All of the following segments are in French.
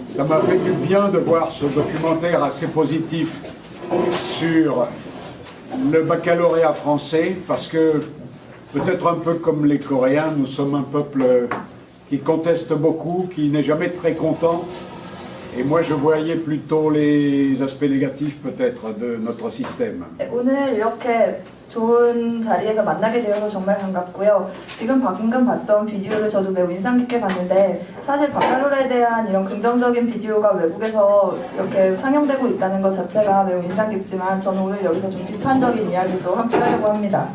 Ça m'a fait du bien de voir ce documentaire assez positif sur le baccalauréat français, parce que peut-être un peu comme les Coréens, nous sommes un peuple qui conteste beaucoup, qui n'est jamais très content. Et moi, je voyais plutôt les aspects négatifs peut-être de notre système. 오늘 이렇게 좋은 자리에서 만나게 되어서 정말 반갑고요. 지금 방금 봤던 비디오를 저도 매우 인상 깊게 봤는데 사실 바칼로레에 대한 이런 긍정적인 비디오가 외국에서 이렇게 상영되고 있다는 것 자체가 매우 인상 깊지만 저는 오늘 여기서 좀 비판적인 이야기도 함께 하려고 합니다.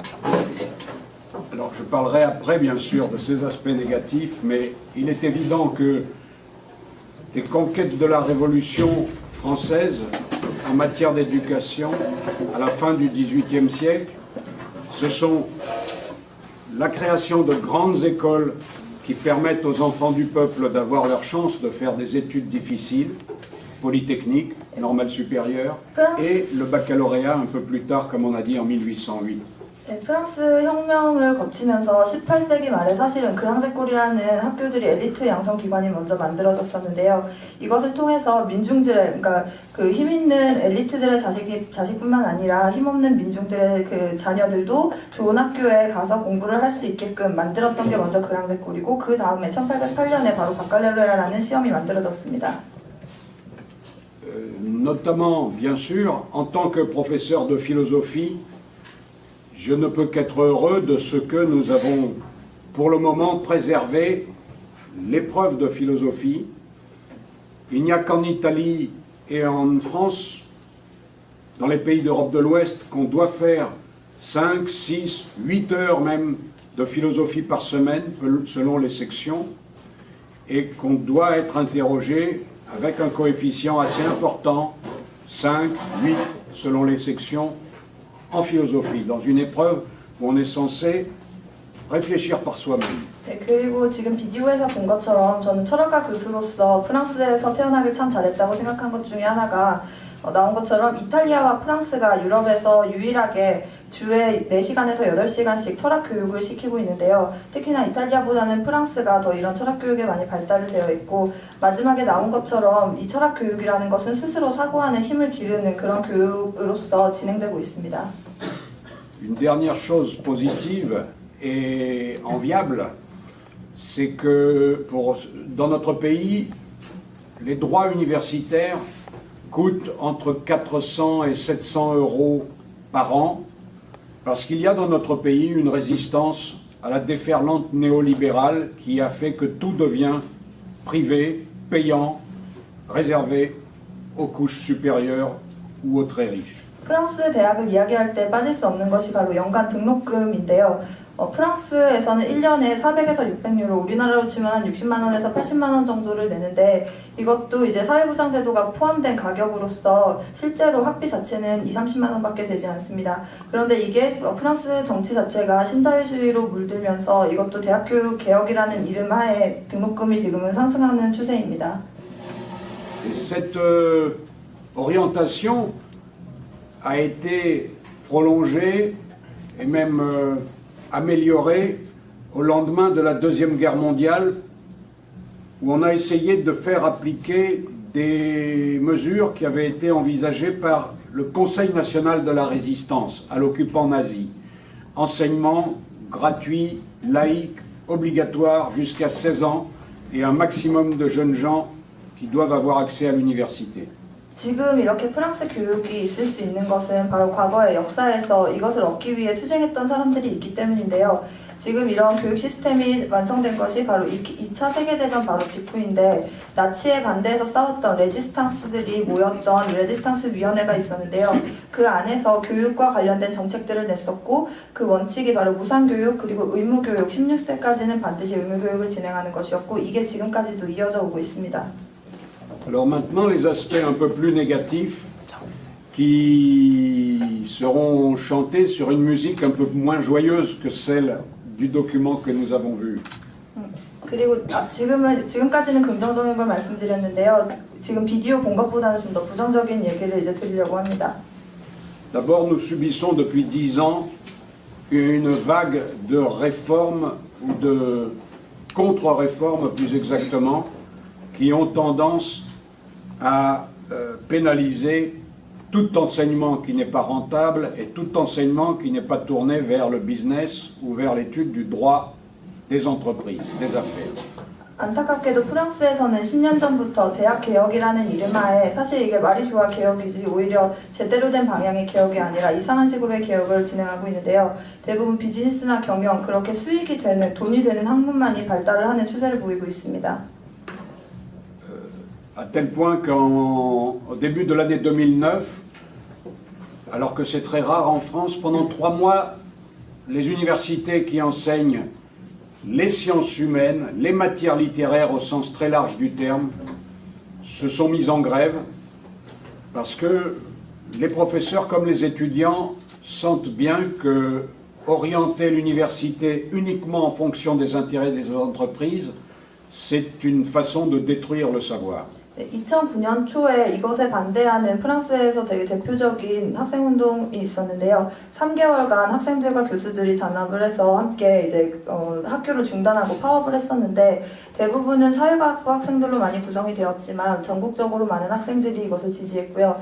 Alors, je parlerai après, bien sûr, de ces aspects négatifs, mais il est évident que les conquêtes de la Révolution française en matière d'éducation, à la fin du XVIIIe siècle, ce sont la création de grandes écoles qui permettent aux enfants du peuple d'avoir leur chance de faire des études difficiles, polytechniques, normales supérieures, et le baccalauréat un peu plus tard, comme on a dit, en 1808. 네, 프랑스 혁명을 거치면서 18세기 말에 사실은 그랑제꼴이라는 학교들이 엘리트 양성 기관이 먼저 만들어졌었는데요. 이것을 통해서 민중들의, 그러니까 그 힘 있는 엘리트들의 자식뿐만 아니라 힘없는 민중들의 그 자녀들도 좋은 학교에 가서 공부를 할 수 있게끔 만들었던 게 먼저 그랑제꼴이고 그 다음에 1808년에 바로 바칼레로라는 시험이 만들어졌습니다. Notamment, bien sûr, en tant que professeur de philosophie, je ne peux qu'être heureux de ce que nous avons, pour le moment, préservé l'épreuve de philosophie. Il n'y a qu'en Italie et en France, dans les pays d'Europe de l'Ouest, qu'on doit faire 5, 6, 8 heures même de philosophie par semaine, selon les sections, et qu'on doit être interrogé avec un coefficient assez important, 5, 8, selon les sections, en philosophie, dans une épreuve où on est censé réfléchir par soi-même. 네, 그리고 지금 비디오에서 본 것처럼 저는 철학과 교수로서 프랑스에서 태어나길 참 잘했다고 생각한 것 중에 하나가 나온 것처럼 이탈리아와 프랑스가 유럽에서 유일하게 주에 4시간에서 8시간씩 철학 교육을 시키고 있는데요. 특히나 이탈리아보다는 프랑스가 더 이런 철학 교육에 많이 발달을 되어 있고 마지막에 나온 것처럼 이 철학 교육이라는 것은 스스로 사고하는 힘을 기르는 그런 교육으로서 진행되고 있습니다. Une dernière chose positive et enviable, c'est que dans notre pays, les droits universitaires coûtent entre 400 et 700 euros par an, parce qu'il y a dans notre pays une résistance à la déferlante néolibérale qui a fait que tout devient privé, payant, réservé aux couches supérieures ou aux très riches. 프랑스 대학을 이야기할 때 빠질 수 없는 것이 바로 연간 등록금인데요. 프랑스에서는 1년에 400에서 600유로, 우리나라로 치면 한 60만 원에서 80만 원 정도를 내는데 이것도 이제 사회보장제도가 포함된 가격으로서 실제로 학비 자체는 2~30만 원밖에 되지 않습니다. 그런데 이게 프랑스 정치 자체가 신자유주의로 물들면서 이것도 대학교육 개혁이라는 이름 하에 등록금이 지금은 상승하는 추세입니다. Cette orientation a été prolongée et même améliorée au lendemain de la Deuxième Guerre mondiale, où on a essayé de faire appliquer des mesures qui avaient été envisagées par le Conseil national de la résistance à l'occupant nazi. Enseignement gratuit, laïque, obligatoire jusqu'à 16 ans et un maximum de jeunes gens qui doivent avoir accès à l'université. 지금 이렇게 프랑스 교육이 있을 수 있는 것은 바로 과거의 역사에서 이것을 얻기 위해 투쟁했던 사람들이 있기 때문인데요. 지금 이런 교육 시스템이 완성된 것이 바로 2차 세계대전 바로 직후인데 나치에 반대해서 싸웠던 레지스탕스들이 모였던 레지스탕스 위원회가 있었는데요. 그 안에서 교육과 관련된 정책들을 냈었고 그 원칙이 바로 무상교육 그리고 의무교육 16세까지는 반드시 의무교육을 진행하는 것이었고 이게 지금까지도 이어져 오고 있습니다. Alors maintenant, les aspects un peu plus négatifs qui seront chantés sur une musique un peu moins joyeuse que celle du document que nous avons vu. 그리고 지금까지는 긍정적인 걸 말씀드렸는데요. 지금 비디오 본 것보다는 좀 더 부정적인 얘기를 이제 드리려고 합니다. D'abord, nous subissons depuis 10 ans une vague de réformes ou de contre-réformes plus exactement, qui ont tendance à pénaliser tout enseignement qui n'est pas rentable et tout enseignement qui n'est pas tourné vers le business ou vers l'étude du droit des entreprises, des affaires. 안타깝게도 프랑스에서는 10년 전부터 대학 개혁이라는 이름하에 사실 이게 말이 좋아 개혁이지 오히려 제대로 된 방향의 개혁이 아니라 이상한 식으로의 개혁을 진행하고 있는데요. 대부분 비즈니스나 경영, 그렇게 수익이 되는, 돈이 되는 학문만이 발달을 하는 추세를 보이고 있습니다. À tel point qu'au début de l'année 2009, alors que c'est très rare en France, pendant 3 mois, les universités qui enseignent les sciences humaines, les matières littéraires au sens très large du terme, se sont mises en grève parce que les professeurs comme les étudiants sentent bien que orienter l'université uniquement en fonction des intérêts des entreprises, c'est une façon de détruire le savoir. 2009년 초에 이것에 반대하는 프랑스에서 되게 대표적인 학생운동이 있었는데요. 3개월간 학생들과 교수들이 단합을 해서 함께 이제 학교를 중단하고 파업을 했었는데 대부분은 사회과학부 학생들로 많이 구성이 되었지만 전국적으로 많은 학생들이 이것을 지지했고요.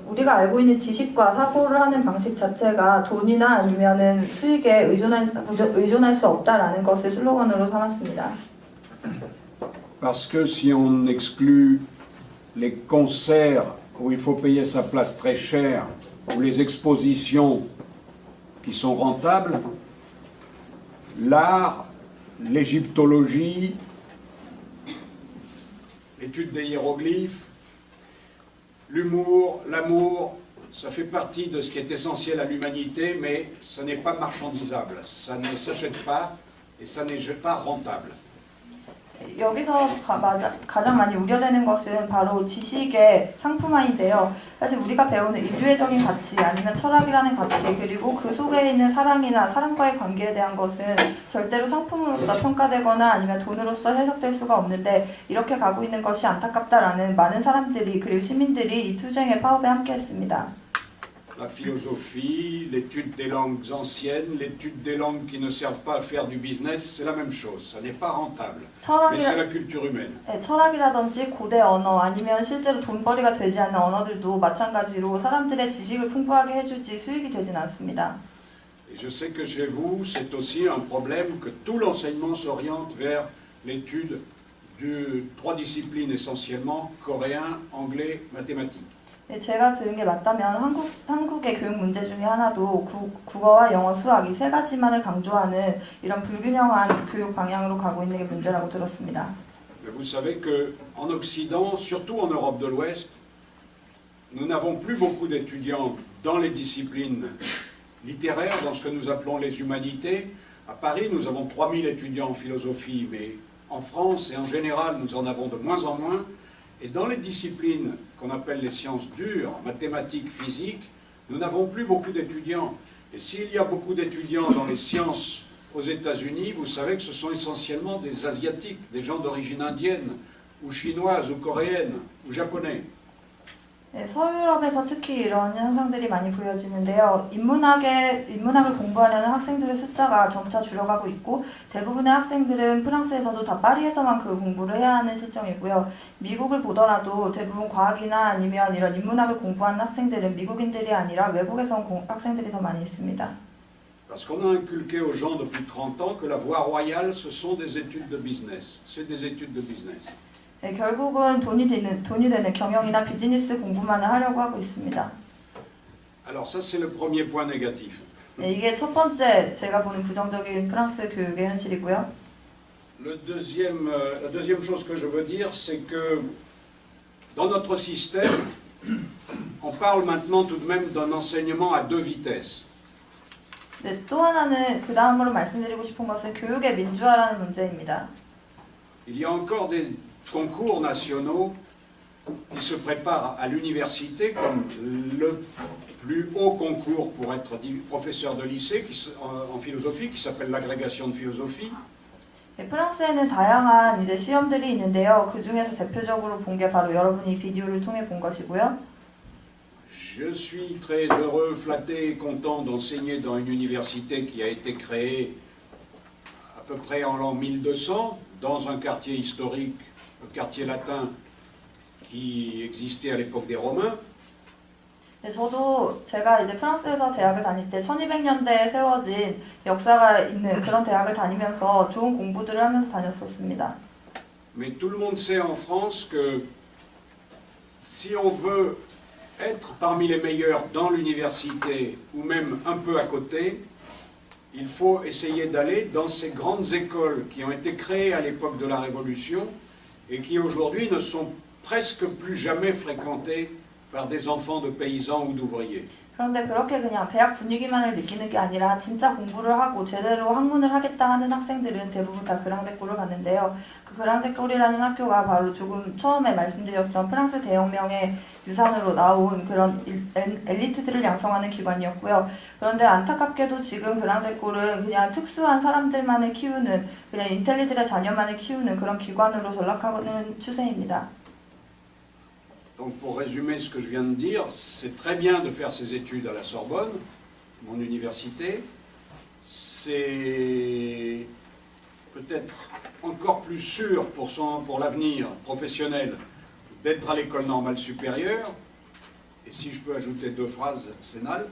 우리가 알고 있는 지식과 사고를 하는 방식 자체가 돈이나 아니면은 수익에 의존할 수 없다라는 것을 슬로건으로 삼았습니다. Parce que si on exclut les concerts où il faut payer sa place très cher, ou les expositions qui sont rentables, l'art, l'égyptologie, l'étude des hiéroglyphes, l'humour, l'amour, ça fait partie de ce qui est essentiel à l'humanité, mais ça n'est pas marchandisable, ça ne s'achète pas et ça n'est pas rentable. 여기서 가장 많이 우려되는 것은 바로 지식의 상품화인데요. 사실 우리가 배우는 인류애적인 가치 아니면 철학이라는 가치 그리고 그 속에 있는 사랑이나 사람과의 관계에 대한 것은 절대로 상품으로서 평가되거나 아니면 돈으로서 해석될 수가 없는데 이렇게 가고 있는 것이 안타깝다라는 많은 사람들이 그리고 시민들이 이 투쟁의 파업에 함께했습니다. La philosophie, l'étude des langues anciennes, l'étude des langues qui ne servent pas à faire du business, c'est la même chose. Ça n'est pas rentable, mais c'est la culture humaine. 철학이라든지 고대 언어 아니면 실제로 돈벌이가 되지 않는 언어들도 마찬가지로 사람들의 지식을 풍부하게 해주지 수익이 되진 않습니다. Et je sais que chez vous, c'est aussi un problème que tout l'enseignement s'oriente vers l'étude de 3 disciplines essentiellement, coréen, anglais, mathématiques. 제가 들은 게 맞다면 한국의 교육 문제 중에 하나도 국어와 영어, 수학 이 3가지만을 강조하는 이런 불균형한 교육 방향으로 가고 있는 게 문제라고 들었습니다. Vous savez qu'en Occident, surtout en Europe de l'Ouest, nous n'avons plus beaucoup d'étudiants dans les disciplines littéraires, dans ce que nous appelons les humanités. À Paris, nous avons 3000 étudiants en philosophie, mais en France et en général, nous en avons de moins en moins. Et dans les disciplines qu'on appelle les sciences dures, mathématiques, physiques, nous n'avons plus beaucoup d'étudiants. Et s'il y a beaucoup d'étudiants dans les sciences aux États-Unis, vous savez que ce sont essentiellement des Asiatiques, des gens d'origine indienne, ou chinoise, ou coréenne, ou japonais. 서유럽에서 특히 이런 현상들이 많이 보여지는데요. 인문학을 공부하려는 학생들의 숫자가 점차 줄어가고 있고 대부분의 학생들은 프랑스에서도 다 파리에서만 그 공부를 해야 하는 실정이고요. 미국을 보더라도 대부분 과학이나 아니면 이런 인문학을 공부하는 학생들은 미국인들이 아니라 외국에서 온 학생들이 더 많이 있습니다. Parce qu'on a inculqué aux gens depuis 30 ans que la voie royale, ce sont des études de business. C'est des études de business. 네, 결국은 돈이 되는 경영이나 비즈니스 공부만을 하려고 하고 있습니다. Alors ça, c'est le premier point négatif. 네, 이게 첫 번째 제가 보는 부정적인 프랑스 교육의 현실이고요. La deuxième chose que je veux dire, c'est que dans notre système, on parle maintenant tout de même d'un enseignement à 2 vitesses. 네, 또 하나는 그 다음으로 말씀드리고 싶은 것은 교육의 민주화라는 문제입니다. Il y a encore des concours nationaux qui se préparent à l'université comme le plus haut concours pour être professeur de lycée en philosophie qui s'appelle l'agrégation de philosophie. 네, 프랑스에는 다양한 이제 시험들이 있는데요. 그 중에서 대표적으로 본 게 바로 여러분이 비디오를 통해 본 것이고요. Je suis très heureux, flatté et content d'enseigner dans une université qui a été créée à peu près en l'an 1200, dans un quartier historique, le quartier latin, qui existait à l'époque des Romains. 네, 저도 제가 이제 프랑스에서 대학을 다닐 때 1200년대에 세워진 역사가 있는 그런 대학을 다니면서 좋은 공부들을 하면서 다녔었습니다. Mais tout le monde sait en France que si on veut être parmi les meilleurs dans l'université ou même un peu à côté, il faut essayer d'aller dans ces grandes écoles qui ont été créées à l'époque de la Révolution et qui aujourd'hui ne sont presque plus jamais fréquentées par des enfants de paysans ou d'ouvriers. 그런데 그렇게 그냥 대학 분위기만을 느끼는 게 아니라 진짜 공부를 하고 제대로 학문을 하겠다 하는 학생들은 대부분 다 그랑제골을 갔는데요. 그 그랑제골이라는 학교가 바로 조금 처음에 말씀드렸던 프랑스 대혁명의 유산으로 나온 그런 엘리트들을 양성하는 기관이었고요. 그런데 안타깝게도 지금 그랑제골은 그냥 특수한 사람들만을 키우는, 그냥 인텔리들의 자녀만을 키우는 그런 기관으로 전락하는 추세입니다. Donc pour résumer ce que je viens de dire, c'est très bien de faire ses études à la Sorbonne, mon université. C'est peut-être encore plus sûr pour l'avenir professionnel d'être à l'école normale supérieure. Et si je peux ajouter deux phrases sénales,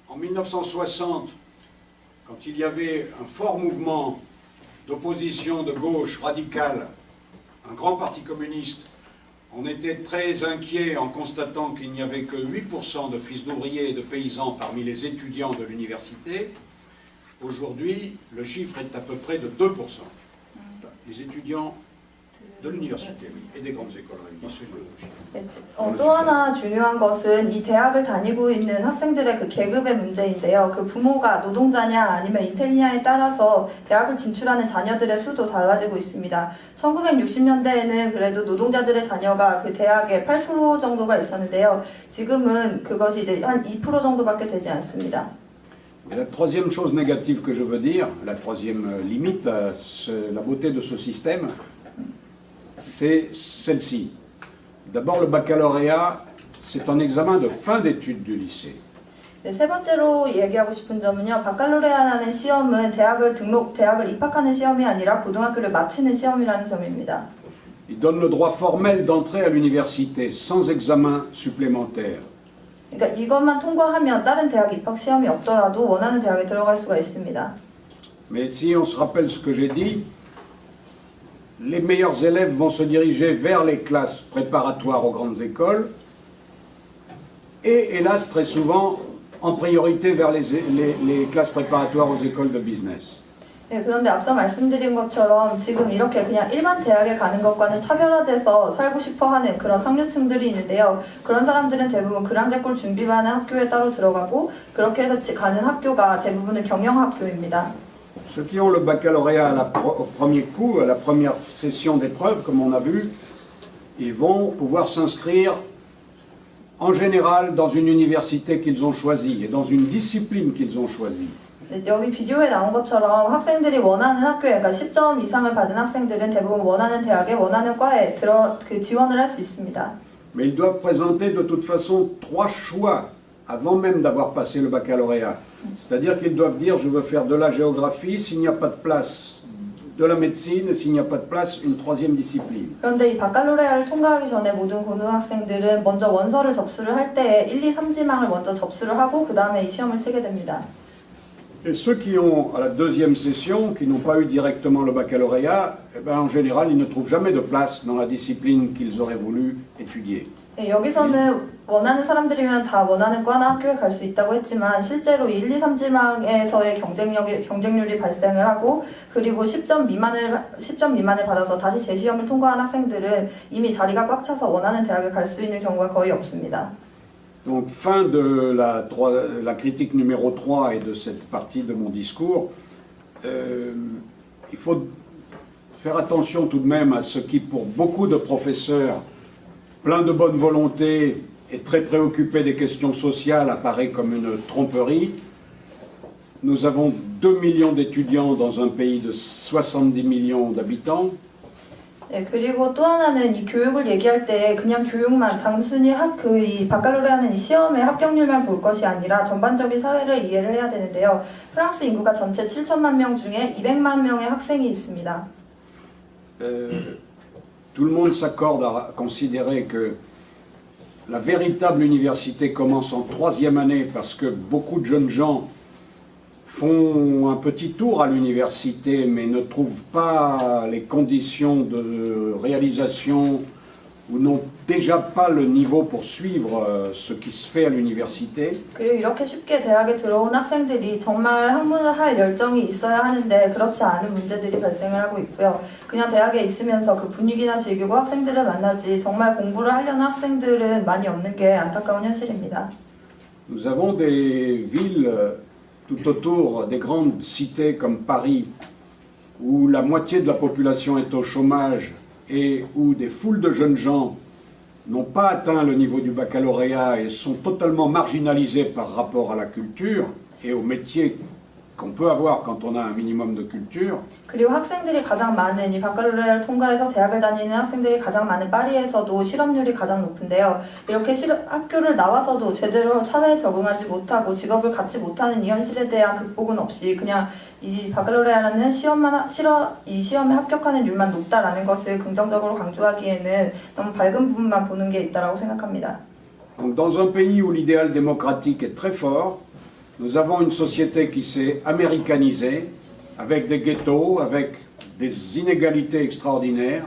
en 1960, quand il y avait un fort mouvement d'opposition de gauche radicale, un grand parti communiste, on était très inquiet en constatant qu'il n'y avait que 8% de fils d'ouvriers et de paysans parmi les étudiants de l'université. Aujourd'hui, le chiffre est à peu près de 2%. Les étudiants de l'université, oui, et des grandes écoles réunies. 또 하나 중요한 것은 이 대학을 다니고 있는 학생들의 그 계급의 문제인데요. 그 부모가 노동자냐 아니면 인텔리냐에 따라서 대학을 진출하는 자녀들의 수도 달라지고 있습니다. 1960년대에는 그래도 노동자들의 자녀가 그 대학의 8% 정도가 있었는데요. 지금은 그것이 이제 한 2% 정도밖에 되지 않습니다. Et la troisième chose négative que je veux dire, la troisième limite, la beauté de ce système, c'est celle-ci. D'abord, le baccalauréat, c'est un examen de fin d'études du lycée. 네, 세 번째로 얘기하고 싶은 점은요. 바칼로레아라는 시험은 대학을 입학하는 시험이 아니라 고등학교를 마치는 시험이라는 점입니다. Il donne le droit formel d'entrer à l'université sans examen supplémentaire. 그러니까 이것만 통과하면 다른 대학 입학 시험이 없더라도 원하는 대학에 들어갈 수가 있습니다. Mais si on se rappelle ce que j'ai dit, les meilleurs élèves vont se diriger vers les classes préparatoires aux grandes écoles et, hélas, très souvent, en priorité vers les classes préparatoires aux écoles de business. 네, 그런데 앞서 말씀드린 것처럼 지금 이렇게 그냥 일반 대학에 가는 것과는 차별화돼서 살고 싶어하는 그런 상류층들이 있는데요. 그런 사람들은 대부분 그랑제골 준비반의 학교에 따로 들어가고 그렇게 해서 가는 학교가 대부분은 경영학교입니다. Ceux qui ont le baccalauréat au premier coup, à la première session d'épreuve, comme on a vu, ils vont pouvoir s'inscrire en général dans une université qu'ils ont choisie et dans une discipline qu'ils ont choisie. 여기 비디오에 나온 것처럼 학생들이 원하는 학교에, 그러니까 10점 이상을 받은 학생들은 대부분 원하는 대학에 원하는 과에 지원을 할 수 있습니다. Mais ils doivent présenter de toute façon 3 choix avant même d'avoir passé le baccalauréat. C'est-à-dire qu'ils doivent dire je veux faire de la géographie, s'il n'y a pas de place, de la médecine, et s'il n'y a pas de place, une troisième discipline. 그런데 이 바칼로레아를 통과하기 전에 모든 고등학생들은 먼저 원서를 접수를 할 때에 1, 2, 3지망을 먼저 접수를 하고 그 다음에 이 시험을 치게 됩니다. Et ceux qui ont, à la deuxième session, qui n'ont pas eu directement le baccalauréat, eh ben, en général, ils ne trouvent jamais de place dans la discipline qu'ils auraient voulu étudier. 네, 여기서는 원하는 사람들이면 다 원하는 과나 학교에 갈 수 있다고 했지만 실제로 1, 2, 3지망에서의 경쟁률이 발생을 하고 그리고 10점 미만을 받아서 다시 재시험을 통과한 학생들은 이미 자리가 꽉 차서 원하는 대학에 갈 수 있는 경우가 거의 없습니다. Donc, fin de la critique numéro 3 et de cette partie de mon discours. Il faut faire attention tout de même à ce qui, pour beaucoup de professeurs, plein de bonne volonté et très préoccupés des questions sociales, apparaît comme une tromperie. Nous avons 2 millions d'étudiants dans un pays de 70 millions d'habitants. 네, 그리고 또 하나는 이 교육을 얘기할 때 그냥 교육만 단순히 이 바칼로레아는 이 시험의 합격률만 볼 것이 아니라 전반적인 사회를 이해를 해야 되는데요. 프랑스 인구가 전체 7천만 명 중에 200만 명의 학생이 있습니다. Tout le monde s'accorde à considérer que la véritable université commence en 3e année parce que beaucoup de jeunes gens font un petit tour à l'université mais ne trouvent pas les conditions de réalisation ou n'ont déjà pas le niveau pour suivre ce qui se fait à l'université. 그리고 이렇게 쉽게 대학에 들어온 학생들이 정말 학문을 할 열정이 있어야 하는데 그렇지 않은 문제들이 발생을 하고 있고요. 그냥 대학에 있으면서 그 분위기나 즐기고 학생들을 만나지 정말 공부를 하려는 학생들은 많이 없는 게 안타까운 현실입니다. Nous avons des villes tout autour des grandes cités comme Paris où la moitié de la population est au chômage et où des foules de jeunes gens n'ont pas atteint le niveau du baccalauréat et sont totalement marginalisés par rapport à la culture et aux métiers qu'on peut avoir quand on a un minimum de culture. 그리고 학생들이 가장 많은 이 바칼로레아를 통과해서 대학을 다니는 학생들이 가장 많은 파리에서도 실업률이 가장 높은데요. 이렇게 학교를 나와서도 제대로 사회에 적응하지 못하고 직업을 갖지 못하는 이 현실에 대한 극복은 없이 그냥 이 바칼로레아라는 이 시험에 합격하는 율만 높다라는 것을 긍정적으로 강조하기에는 너무 밝은 부분만 보는 게 있다라고 생각합니다. Donc, dans un pays où l'idéal démocratique est très fort, nous avons une société qui s'est américanisée, avec des ghettos, avec des inégalités extraordinaires.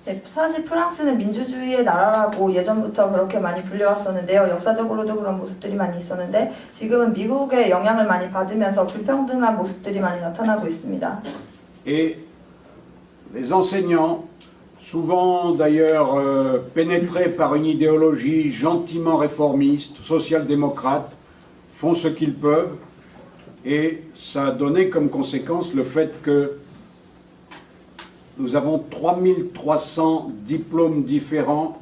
네, 사실 프랑스는 민주주의의 나라라고 예전부터 그렇게 많이 불려왔었는데요. 역사적으로도 그런 모습들이 많이 있었는데 지금은 미국의 영향을 많이 받으면서 불평등한 모습들이 많이 나타나고 있습니다. Et les enseignants, souvent d'ailleurs pénétrés par une idéologie gentiment réformiste, social-démocrate, font ce qu'ils peuvent et ça a donné comme conséquence le fait que nous avons 3300 diplômes différents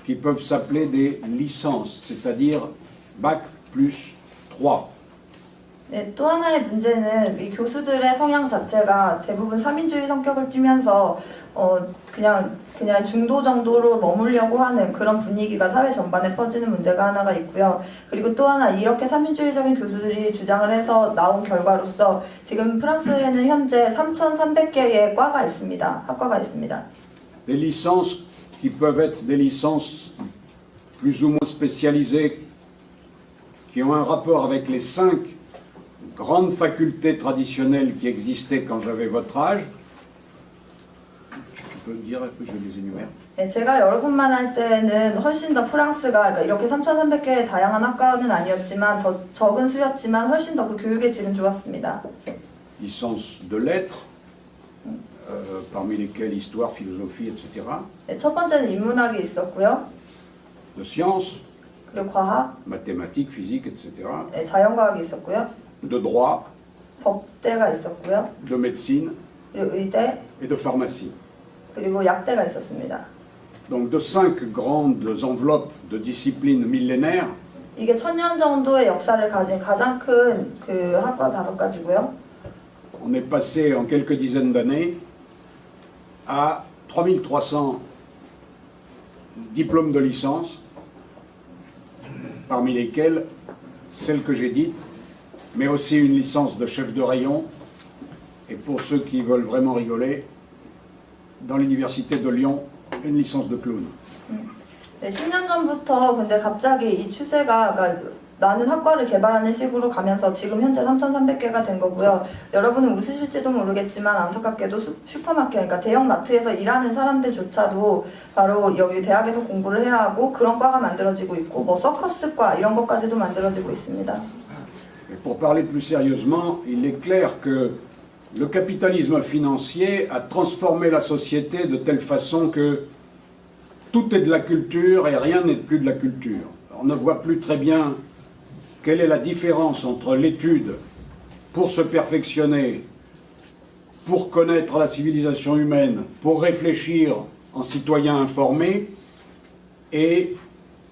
qui peuvent s'appeler des licences, c'est-à-dire bac plus 3. 네, 또 하나의 문제는 이 교수들의 성향 자체가 대부분 삼인주의 성격을 띠면서 그냥 중도 정도로 머물려고 하는 그런 분위기가 사회 전반에 퍼지는 문제가 하나가 있고요. 그리고 또 하나 이렇게 삼인주의적인 교수들이 주장을 해서 나온 결과로서 지금 프랑스에는 현재 3,300개의 과가 있습니다. 학과가 있습니다. Des licences qui peuvent être des licences plus ou moins spécialisées qui ont un rapport avec les 5 grandes facultés traditionnelles qui existaient quand j'avais votre âge. Tu peux me dire un peu, je les énumère. 네, 제가 여러분만 할 때는 훨씬 더 프랑스가 그러니까 이렇게 3,300개의 다양한 학과는 아니었지만 더 적은 수였지만 훨씬 더 그 교육의 질은 좋았습니다. Licence de lettres, parmi lesquelles histoire, philosophie, etc. 네, 첫 번째는 인문학이 있었고요. De sciences, 그리고 과학, mathématiques, physique, etc. 네, 자연과학이 있었고요. De droit, 법대가 있었고요. de médecine 그리고 의대, et de pharmacie. 그리고 약대가 있었습니다. Donc de 5 grandes enveloppes de disciplines millénaires, 이게 1000년 정도의 역사를 가진 가장 큰 그 학과 5가지고요. on est passé en quelques dizaines d'années à 3300 diplômes de licence, parmi lesquels celle que j'ai dite, mais aussi une licence de chef de rayon, et pour ceux qui veulent vraiment rigoler, dans l'université de Lyon, une licence de clown. 네, 10년 전부터 근데 갑자기 이 추세가 그러니까 많은 학과를 개발하는 식으로 가면서 지금 현재 3,300개가 된 거고요. 여러분은 웃으실지도 모르겠지만 안타깝게도 슈퍼마켓, 그러니까 대형 마트에서 일하는 사람들조차도 바로 여기 대학에서 공부를 해야 하고 그런 과가 만들어지고 있고 뭐 서커스과 이런 것까지도 만들어지고 있습니다. Et pour parler plus sérieusement, il est clair que le capitalisme financier a transformé la société de telle façon que tout est de la culture et rien n'est plus de la culture. On ne voit plus très bien quelle est la différence entre l'étude pour se perfectionner, pour connaître la civilisation humaine, pour réfléchir en citoyen informé, et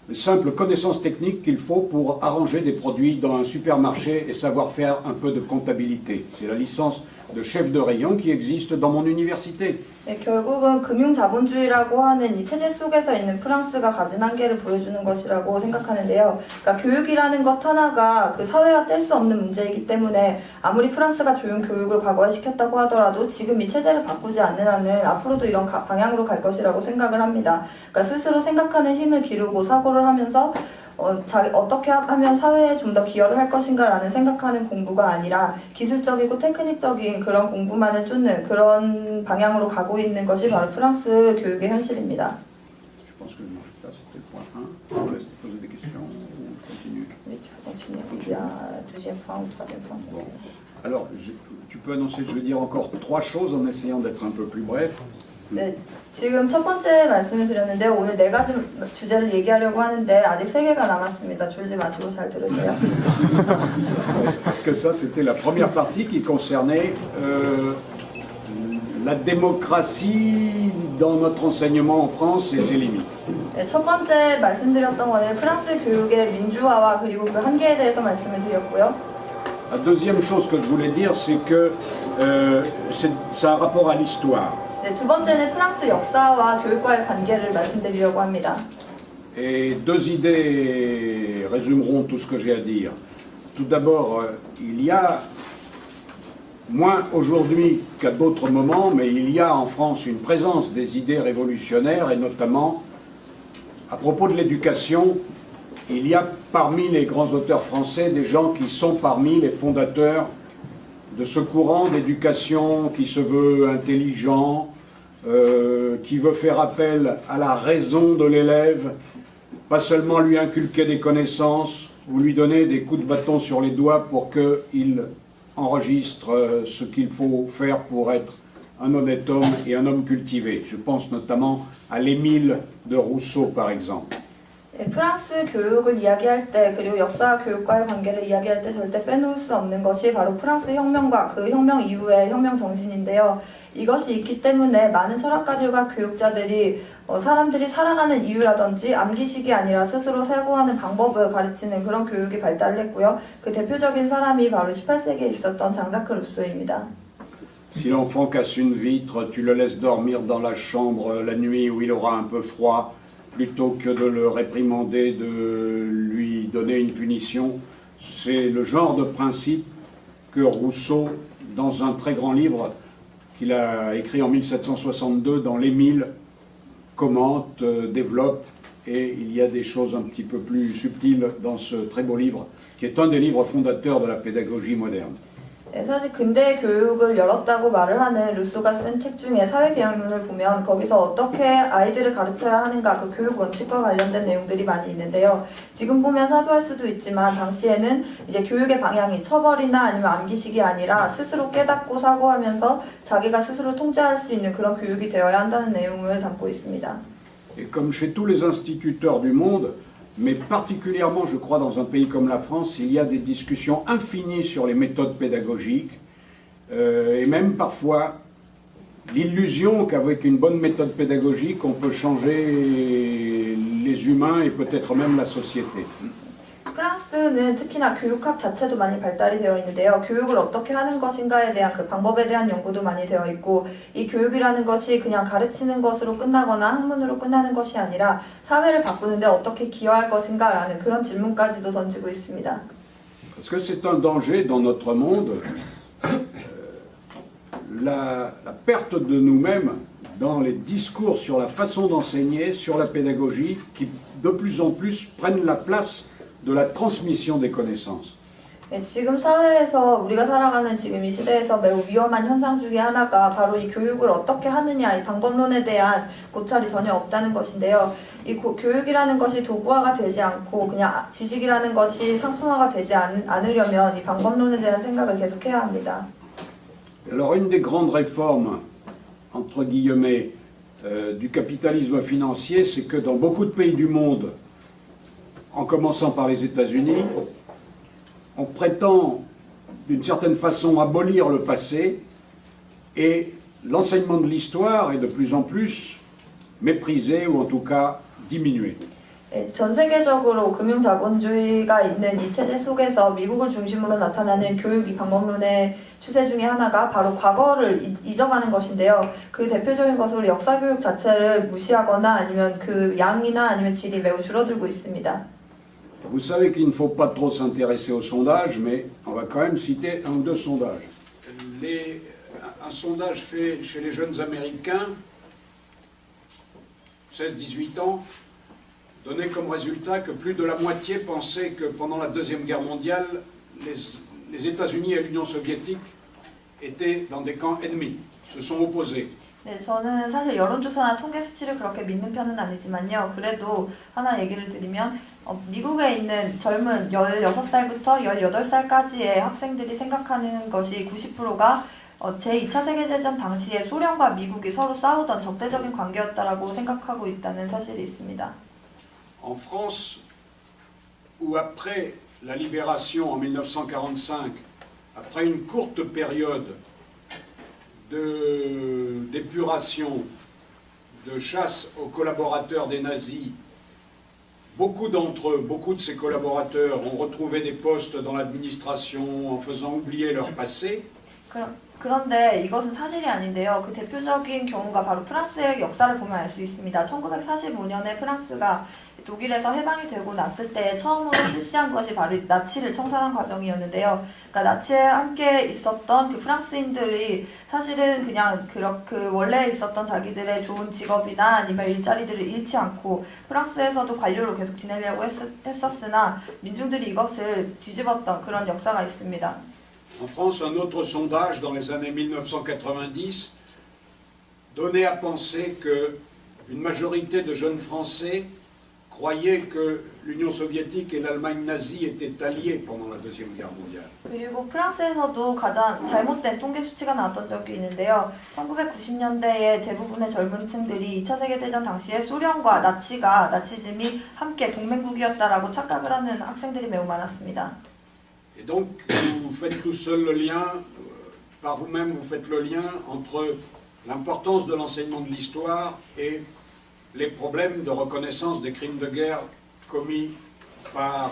les simples connaissances techniques qu'il faut pour arranger des produits dans un supermarché et savoir faire un peu de comptabilité. C'est la licence de chef de rayon qui existe dans mon université. 네, 결국은 금융자본주의라고 하는 이 체제 속에서 있는 프랑스가 가진 한계를 보여주는 것이라고 생각하는데요. 그러니까 교육이라는 것 하나가 그 사회와 뗄 수 없는 문제이기 때문에 아무리 프랑스가 좋은 교육을 과거에 시켰다고 하더라도 지금 이 체제를 바꾸지 않는 한은 앞으로도 이런 방향으로 갈 것이라고 생각을 합니다. 그러니까 스스로 생각하는 힘을 기르고 사고를 하면서 어떻게 하면 사회에 좀 더 기여를 할 것인가라는 생각하는 공부가 아니라 기술적이고 테크닉적인 그런 공부만을 쫓는 그런 방향으로 가고 있는 것이 바로 프랑스 교육의 현실입니다. Alors, tu peux annoncer, je vais dire encore 3 choses en essayant d'être un peu plus bref. 네, 지금 첫 번째 말씀을 드렸는데 오늘 4가지 주제를 얘기하려고 하는데 아직 3개가 남았습니다. 졸지 마시고 잘 들으세요. Parce que ça, c'était la première partie qui concernait la démocratie dans notre enseignement en France et ses limites. 네, 첫 번째 말씀드렸던 거는 프랑스 교육의 민주화와 그리고 그 한계에 대해서 말씀을 드렸고요. La deuxième chose que je voulais dire, c'est que ça a un rapport à l'histoire. 네, 두 번째는 프랑스 역사와 교육과의 관계를 말씀드리려고 합니다. Et 2 idées résumeront tout ce que j'ai à dire. Tout d'abord, il y a, moins aujourd'hui qu'à d'autres moments, mais il y a en France une présence des idées révolutionnaires, et notamment, à propos de l'éducation, il y a parmi les grands auteurs français des gens qui sont parmi les fondateurs de ce courant d'éducation qui se veut intelligent, qui veut faire appel à la raison de l'élève, pas seulement lui inculquer des connaissances ou lui donner des coups de bâton sur les doigts pour qu'il enregistre ce qu'il faut faire pour être un honnête homme et un homme cultivé. Je pense notamment à l'Émile de Rousseau, par exemple. 프랑스 교육을 이야기할 때 그리고 역사와 교육과의 관계를 이야기할 때 절대 빼놓을 수 없는 것이 바로 프랑스 혁명과 그 혁명 이후의 혁명 정신인데요. 이것이 있기 때문에 많은 철학가들과 교육자들이 사람들이 살아가는 이유라든지 암기식이 아니라 스스로 사고하는 방법을 가르치는 그런 교육이 발달을 했고요. 그 대표적인 사람이 바로 18세기에 있었던 장자크 루소입니다. Si l'enfant casse une vitre, tu le laisses dormir dans la chambre la nuit où il aura un peu froid, plutôt que de le réprimander, de lui donner une punition. C'est le genre de principe que Rousseau, dans un très grand livre qu'il a écrit en 1762, dans l'Émile, commente, développe, et il y a des choses un petit peu plus subtiles dans ce très beau livre, qui est un des livres fondateurs de la pédagogie moderne. 사실 근대 교육을 열었다고 말을 하는 루소가 쓴 책 중에 사회개혁론을 보면 거기서 어떻게 아이들을 가르쳐야 하는가 그 교육 원칙과 관련된 내용들이 많이 있는데요. 지금 보면 사소할 수도 있지만 당시에는 이제 교육의 방향이 처벌이나 아니면 암기식이 아니라 스스로 깨닫고 사고하면서 자기가 스스로 통제할 수 있는 그런 교육이 되어야 한다는 내용을 담고 있습니다. Et comme chez tous les instituteurs du monde, mais particulièrement, je crois, dans un pays comme la France, il y a des discussions infinies sur les méthodes pédagogiques, et même parfois l'illusion qu'avec une bonne méthode pédagogique, on peut changer les humains et peut-être même la société. 프랑스는 특히나 교육학 자체도 많이 발달이 되어 있는데요. 교육을 어떻게 하는 것인가에 대한 그 방법에 대한 연구도 많이 되어 있고 이 교육이라는 것이 그냥 가르치는 것으로 끝나거나 학문으로 끝나는 것이 아니라 사회를 바꾸는데 어떻게 기여할 것인가라는 그런 질문까지도 던지고 있습니다. Parce que c'est un danger dans notre monde, la perte de nous-mêmes dans les discours sur la façon d'enseigner, sur la pédagogie, qui de plus en plus prennent la place de la transmission des connaissances. 네, 지금 사회에서 우리가 살아가는 지금 이 시대에서 매우 위험한 현상 중에 하나가 바로 이 교육을 어떻게 하느냐 이 방법론에 대한 고찰이 전혀 없다는 것인데요. 이 교육이라는 것이 도구화가 되지 않고 그냥 지식이라는 것이 상품화가 되지 않으려면 이 방법론에 대한 생각을 계속해야 합니다. Alors une des grandes réformes entre guillemets du capitalisme financier, c'est que dans beaucoup de pays du monde, en commençant par les États-Unis, on prétend d'une certaine façon abolir le passé et l'enseignement de l'histoire est de plus en plus méprisé ou en tout cas diminué. 네, 전 세계적으로 금융자본주의가 있는 이 체제 속에서 미국을 중심으로 나타나는 교육 방법론의 추세 중에 하나가 바로 과거를 잊어가는 것인데요. 그 대표적인 것으로 역사교육 자체를 무시하거나 아니면 그 양이나 아니면 질이 매우 줄어들고 있습니다. Vous savez qu'il ne faut pas trop s'intéresser aux sondages, mais on va quand même citer un ou deux sondages. Un sondage fait chez les jeunes Américains, 16-18 ans, donnait comme résultat que plus de la moitié pensaient que pendant la Deuxième Guerre mondiale, les États-Unis et l'Union soviétique étaient dans des camps ennemis, se sont opposés. 네, 저는 사실 여론조사나 통계 수치를 그렇게 믿는 편은 아니지만요. 그래도 하나 얘기를 드리면 미국에 있는 젊은 16살부터 18살까지의 학생들이 생각하는 것이 90%가 제2차 세계대전 당시에 소련과 미국이 서로 싸우던 적대적인 관계였다라고 생각하고 있다는 사실이 있습니다. En France, où après la libération en 1945, après une courte période d'épuration, de chasse aux collaborateurs des nazis, beaucoup d'entre eux, beaucoup de ces collaborateurs ont retrouvé des postes dans l'administration en faisant oublier leur passé. 그런데 이것은 사실이 아닌데요. 그 대표적인 경우가 바로 프랑스의 역사를 보면 알 수 있습니다. 1945년에 프랑스가 독일에서 해방이 되고 났을 때 처음으로 실시한 것이 바로 나치를 청산한 과정이었는데요. 그러니까 나치에 함께 있었던 그 프랑스인들이 사실은 그냥 그 원래 있었던 자기들의 좋은 직업이나 아니면 일자리들을 잃지 않고 프랑스에서도 관료로 계속 지내려고 했었으나 민중들이 이것을 뒤집었던 그런 역사가 있습니다. En France, un autre sondage dans les années 1990 donnait à penser qu'une majorité de jeunes Français croyaient que l'Union soviétique et l'Allemagne nazie étaient alliés pendant la Deuxième Guerre mondiale. 그리고 프랑스에서도 가장 잘못된 통계 수치가 나왔던 적이 있는데요. 1990년대에 대부분의 젊은 층들이 2차 세계대전 당시에 소련과 나치즘이 함께 동맹국이었다라고 착각을 하는 학생들이 매우 많았습니다. Et donc, vous faites tout seul le lien, par vous-même, vous faites le lien entre l'importance de l'enseignement de l'histoire et les problèmes de reconnaissance des crimes de guerre commis par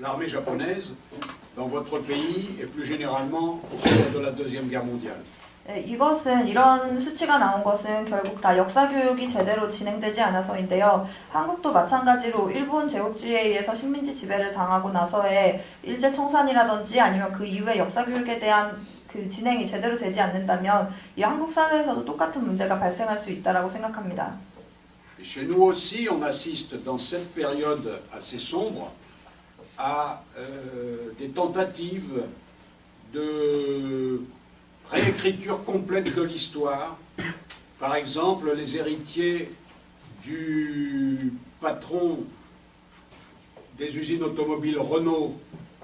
l'armée japonaise dans votre pays et plus généralement au cours de la Deuxième Guerre mondiale. 네, 이런 수치가 나온 것은 결국 다 역사교육이 제대로 진행되지 않아서인데요. 한국도 마찬가지로 일본 제국주의에 의해서 식민지 지배를 당하고 나서의 일제청산이라든지 아니면 그 이후의 역사교육에 대한 그 진행이 제대로 되지 않는다면 이 한국 사회에서도 똑같은 문제가 발생할 수 있다라고 생각합니다. Chez nous aussi, on assiste dans cette période assez sombre à des tentatives de réécriture complète de l'histoire. Par exemple, les héritiers du patron des usines automobiles Renault,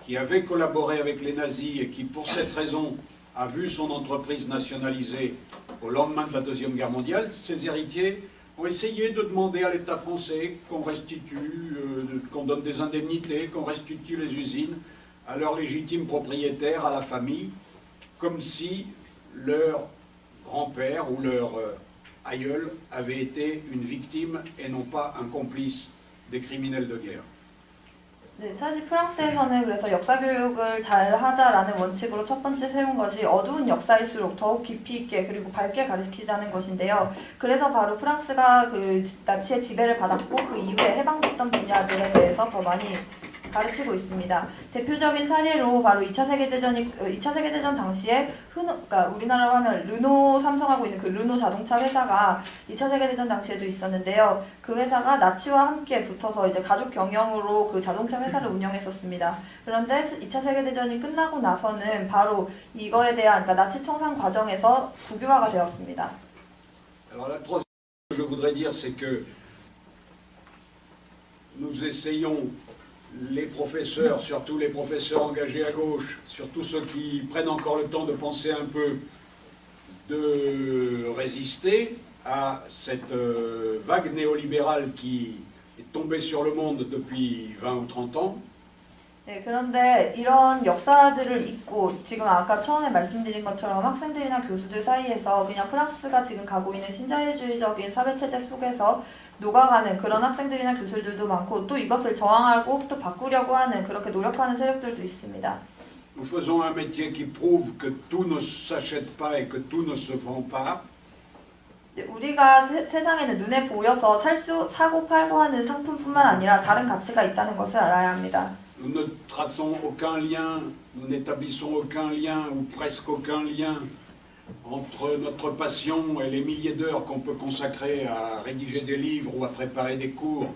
qui avait collaboré avec les nazis et qui, pour cette raison, a vu son entreprise nationalisée au lendemain de la Deuxième Guerre mondiale, ces héritiers ont essayé de demander à l'État français qu'on restitue, qu'on donne des indemnités, qu'on restitue les usines à leurs légitimes propriétaires, à la famille, comme si leur grand-père ou leur aïeul avait été une victime et non pas un complice des criminels de guerre. 네, 사실 프랑스에서는 그래서 역사교육을 잘 하자라는 원칙으로 첫 번째 세운 것이 어두운 역사일수록 더욱 깊이 있게 그리고 밝게 가르치자는 것인데요. 그래서 바로 프랑스가 그 나치의 지배를 받았고 그 이후에 해방됐던 분야들에 대해서 더 많이 가르치고 있습니다. 대표적인 사례로 바로 2차 세계대전 당시에 그러니까 우리나라로 하면 르노 삼성하고 있는 그 르노 자동차 회사가 2차 세계대전 당시에도 있었는데요. 그 회사가 나치와 함께 붙어서 이제 가족 경영으로 그 자동차 회사를 운영했었습니다. 그런데 2차 세계대전이 끝나고 나서는 바로 이거에 대한 그러니까 나치 청산 과정에서 국유화가 되었습니다. Alors la troisième chose que je voudrais dire, c'est que nous essayons les professeurs, surtout les professeurs engagés à gauche, surtout ceux qui prennent encore le temps de penser un peu, de résister à cette vague néolibérale qui est tombée sur le monde depuis 20 ou 30 ans. 네, 그런데 이런 역사들을 잊고 지금 아까 처음에 말씀드린 것처럼 학생들이나 교수들 사이에서 그냥 프랑스가 지금 가고 있는 신자유주의적인 사회체제 속에서 녹아가는 그런 학생들이나 교수들도 많고 또 이것을 저항하고 또 바꾸려고 하는 그렇게 노력하는 세력들도 있습니다. Nous faisons un métier qui prouve que tout ne s'achète pas et que tout ne se vend pas. 우리가 세상에는 눈에 보여서 사고 팔고 하는 상품뿐만 아니라 다른 가치가 있다는 것을 알아야 합니다. Nous ne traçons aucun lien, nous n'établissons aucun lien ou presque aucun lien entre notre passion et les milliers d'heures qu'on peut consacrer à rédiger des livres ou à préparer des cours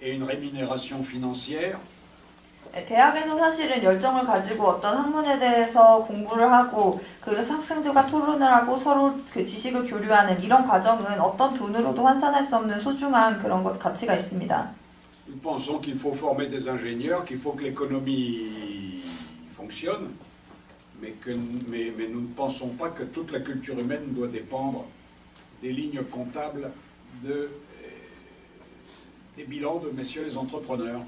et une rémunération financière. 대학에서 사실은 열정을 가지고 어떤 학문에 대해서 공부를 하고 그 학생들과 토론을 하고 서로 그 지식을 교류하는 이런 과정은 어떤 돈으로도 환산할 수 없는 소중한 그런 가치가 있습니다. Nous pensons qu'il faut former des ingénieurs, qu'il faut que l'économie fonctionne, mais nous ne pensons pas que toute la culture humaine doit dépendre des lignes comptables des bilans de messieurs les entrepreneurs.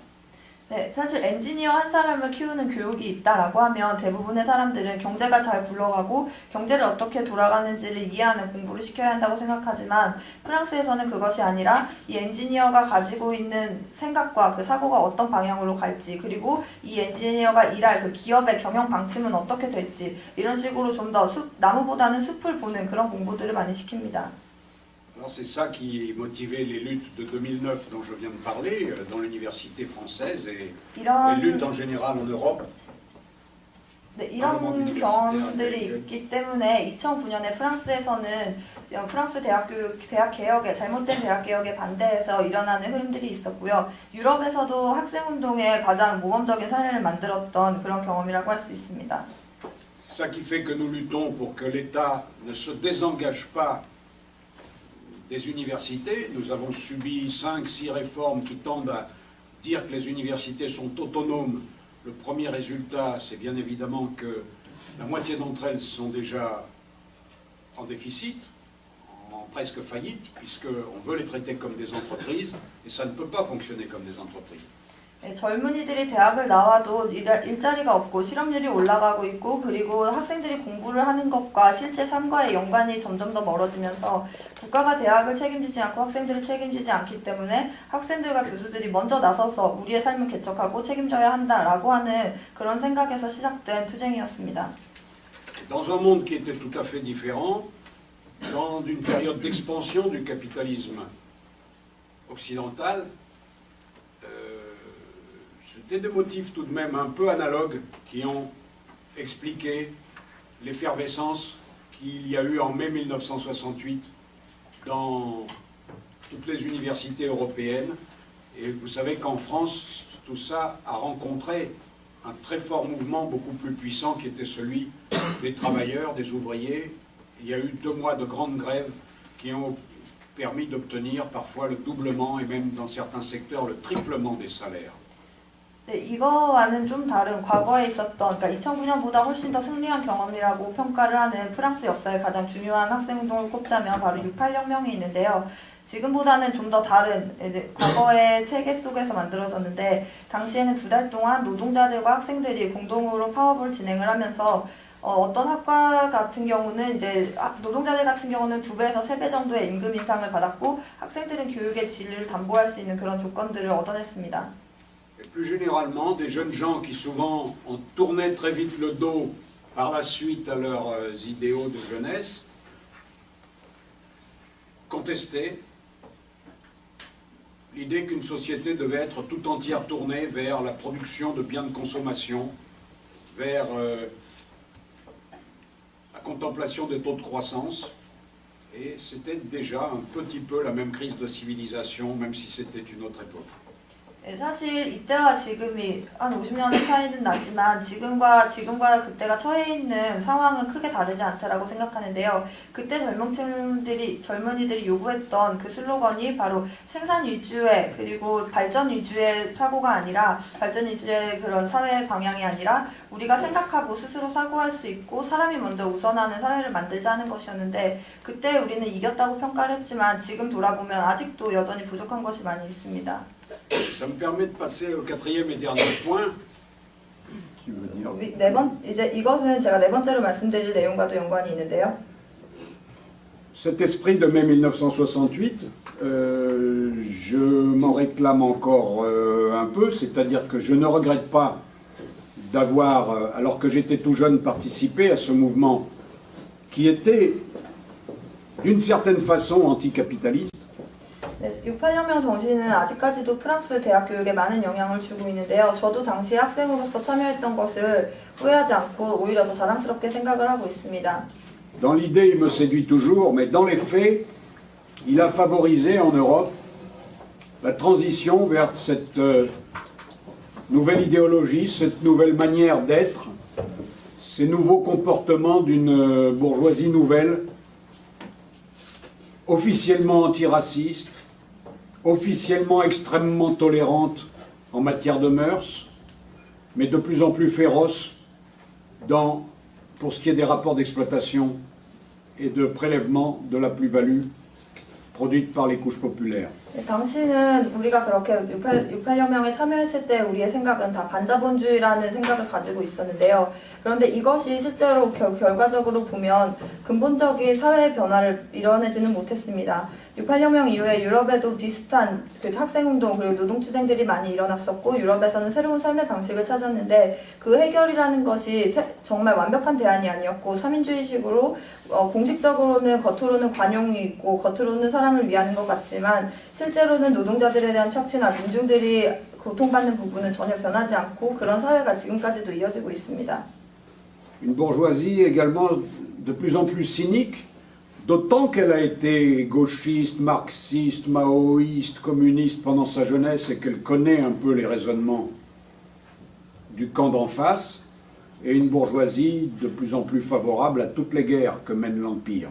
네, 사실 엔지니어 한 사람을 키우는 교육이 있다라고 하면 대부분의 사람들은 경제가 잘 굴러가고 경제를 어떻게 돌아가는지를 이해하는 공부를 시켜야 한다고 생각하지만 프랑스에서는 그것이 아니라 이 엔지니어가 가지고 있는 생각과 그 사고가 어떤 방향으로 갈지 그리고 이 엔지니어가 일할 그 기업의 경영 방침은 어떻게 될지 이런 식으로 좀 더 나무보다는 숲을 보는 그런 공부들을 많이 시킵니다. Alors c'est ça qui motivait les luttes de 2009 dont je viens de parler dans l'université française et les luttes en général en Europe. 네, 이런 경험들이 있기 때문에 2009년에 프랑스에서는 프랑스 대학 개혁에 잘못된 대학 개혁에 반대해서 일어나는 흐름들이 있었고요. 유럽에서도 학생운동의 가장 모범적인 사례를 만들었던 그런 경험이라고 할 수 있습니다. C'est ça qui fait que nous luttons pour que l'État ne se désengage pas des universités. Nous avons subi 5-6 réformes qui tendent à dire que les universités sont autonomes. Le premier résultat, c'est bien évidemment que la moitié d'entre elles sont déjà en déficit, en presque faillite, puisqu'on veut les traiter comme des entreprises, et ça ne peut pas fonctionner comme des entreprises. 네, 젊은이들이 대학을 나와도 일자리가 없고 실업률이 올라가고 있고 그리고 학생들이 공부를 하는 것과 실제 삶과의 연관이 점점 더 멀어지면서 국가가 대학을 책임지지 않고 학생들을 책임지지 않기 때문에 학생들과 교수들이 먼저 나서서 우리의 삶을 개척하고 책임져야 한다라고 하는 그런 생각에서 시작된 투쟁이었습니다. Dans un monde qui était tout à fait différent, dans une période d'expansion du capitalisme occidental, c'était des motifs tout de même un peu analogues qui ont expliqué l'effervescence qu'il y a eu en mai 1968 dans toutes les universités européennes. Et vous savez qu'en France, tout ça a rencontré un très fort mouvement beaucoup plus puissant qui était celui des travailleurs, des ouvriers. Il y a eu 2 mois de grandes grèves qui ont permis d'obtenir parfois le doublement et même dans certains secteurs le triplement des salaires. 네, 이거와는 좀 다른 과거에 있었던, 그러니까 2009년보다 훨씬 더 승리한 경험이라고 평가를 하는 프랑스 역사의 가장 중요한 학생운동을 꼽자면 바로 68혁명이 있는데요. 지금보다는 좀 더 다른 이제 과거의 세계 속에서 만들어졌는데 당시에는 2달 동안 노동자들과 학생들이 공동으로 파업을 진행을 하면서 어떤 학과 같은 경우는 이제 노동자들 같은 경우는 2배에서 3배 정도의 임금 인상을 받았고 학생들은 교육의 질을 담보할 수 있는 그런 조건들을 얻어냈습니다. Et plus généralement, des jeunes gens qui souvent ont tourné très vite le dos par la suite à leurs idéaux de jeunesse, contestaient l'idée qu'une société devait être tout entière tournée vers la production de biens de consommation, vers la contemplation des taux de croissance. Et c'était déjà un petit peu la même crise de civilisation, même si c'était une autre époque. 네, 사실 이때와 지금이 한 50년의 차이는 나지만 지금과 그때가 처해 있는 상황은 크게 다르지 않다라고 생각하는데요. 그때 젊은이들이 요구했던 그 슬로건이 바로 생산 위주의 그리고 발전 위주의 사고가 아니라 발전 위주의 그런 사회 방향이 아니라 우리가 생각하고 스스로 사고할 수 있고 사람이 먼저 우선하는 사회를 만들자는 것이었는데 그때 우리는 이겼다고 평가를 했지만 지금 돌아보면 아직도 여전히 부족한 것이 많이 있습니다. Ça me permet de passer au 4e et dernier point. tu veux dire. 이제 이것은 제가 네 번째로 말씀드릴 내용과도 연관이 있는데요. Cet esprit de mai 1968, je m'en réclame encore un peu, c'est-à-dire que je ne regrette pas d'avoir, alors que j'étais tout jeune, participé à ce mouvement qui était d'une certaine façon anticapitaliste. 68혁명 정신은 아직까지도 프랑스 대학 교육에 많은 영향을 주고 있는데요. 저도 당시 학생으로서 참여했던 것을 후회하지 않고 오히려 더 자랑스럽게 생각을 하고 있습니다. Dans l'idée, il me séduit toujours, mais dans les faits, il a favorisé en Europe la transition vers cette nouvelle idéologie, cette nouvelle manière d'être, ces nouveaux comportements d'une bourgeoisie nouvelle, officiellement antiraciste, officiellement extrêmement tolérante en matière de mœurs, mais de plus en plus féroce pour ce qui est des rapports d'exploitation et de prélèvement de la plus-value produite par les couches populaires. 당시는 우리가 그렇게 68혁명에 참여했을 때 우리의 생각은 다 반자본주의라는 생각을 가지고 있었는데요. 그런데 이것이 실제로 결과적으로 보면 근본적인 사회의 변화를 이뤄내지는 못했습니다. 68혁명 이후에 유럽에도 비슷한 학생운동 그리고 노동투쟁들이 많이 일어났었고 유럽에서는 새로운 삶의 방식을 찾았는데 그 해결이라는 것이 정말 완벽한 대안이 아니었고 삼인주의식으로 공식적으로는 겉으로는 관용이 있고 겉으로는 사람을 위하는 것 같지만 실제로는 노동자들에 대한 척치나 민중들이 고통받는 부분은 전혀 변하지 않고 그런 사회가 지금까지도 이어지고 있습니다. Une bourgeoisie également de plus en plus cynique, d'autant qu'elle a été gauchiste, marxiste, maoïste, communiste pendant sa jeunesse et qu'elle connaît un peu les raisonnements du camp d'en face, et une bourgeoisie de plus en plus favorable à toutes les guerres que mène l'Empire.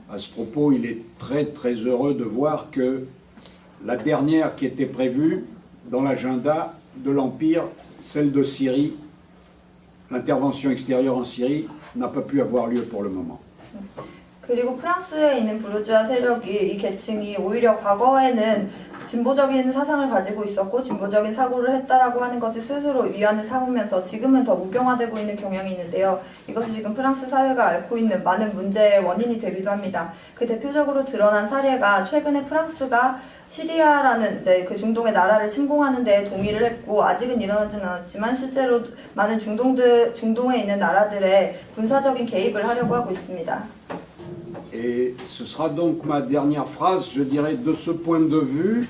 À ce propos, il est très très heureux de voir que la dernière qui était prévue dans l'agenda de l'Empire, celle de Syrie, l'intervention extérieure en Syrie, n'a pas pu avoir lieu pour le moment. 그리고 프랑스에 있는 부르주아 세력이 이 계층이 오히려 과거에는 진보적인 사상을 가지고 있었고 진보적인 사고를 했다라고 하는 것을 스스로 위안을 삼으면서 지금은 더 무경화되고 있는 경향이 있는데요. 이것이 지금 프랑스 사회가 앓고 있는 많은 문제의 원인이 되기도 합니다. 그 대표적으로 드러난 사례가 최근에 프랑스가 시리아라는 그 중동의 나라를 침공하는 데 동의를 했고 아직은 일어나지는 않았지만 실제로 많은 중동에 있는 나라들의 군사적인 개입을 하려고 하고 있습니다. Et ce sera donc ma dernière phrase, je dirais, de ce point de vue.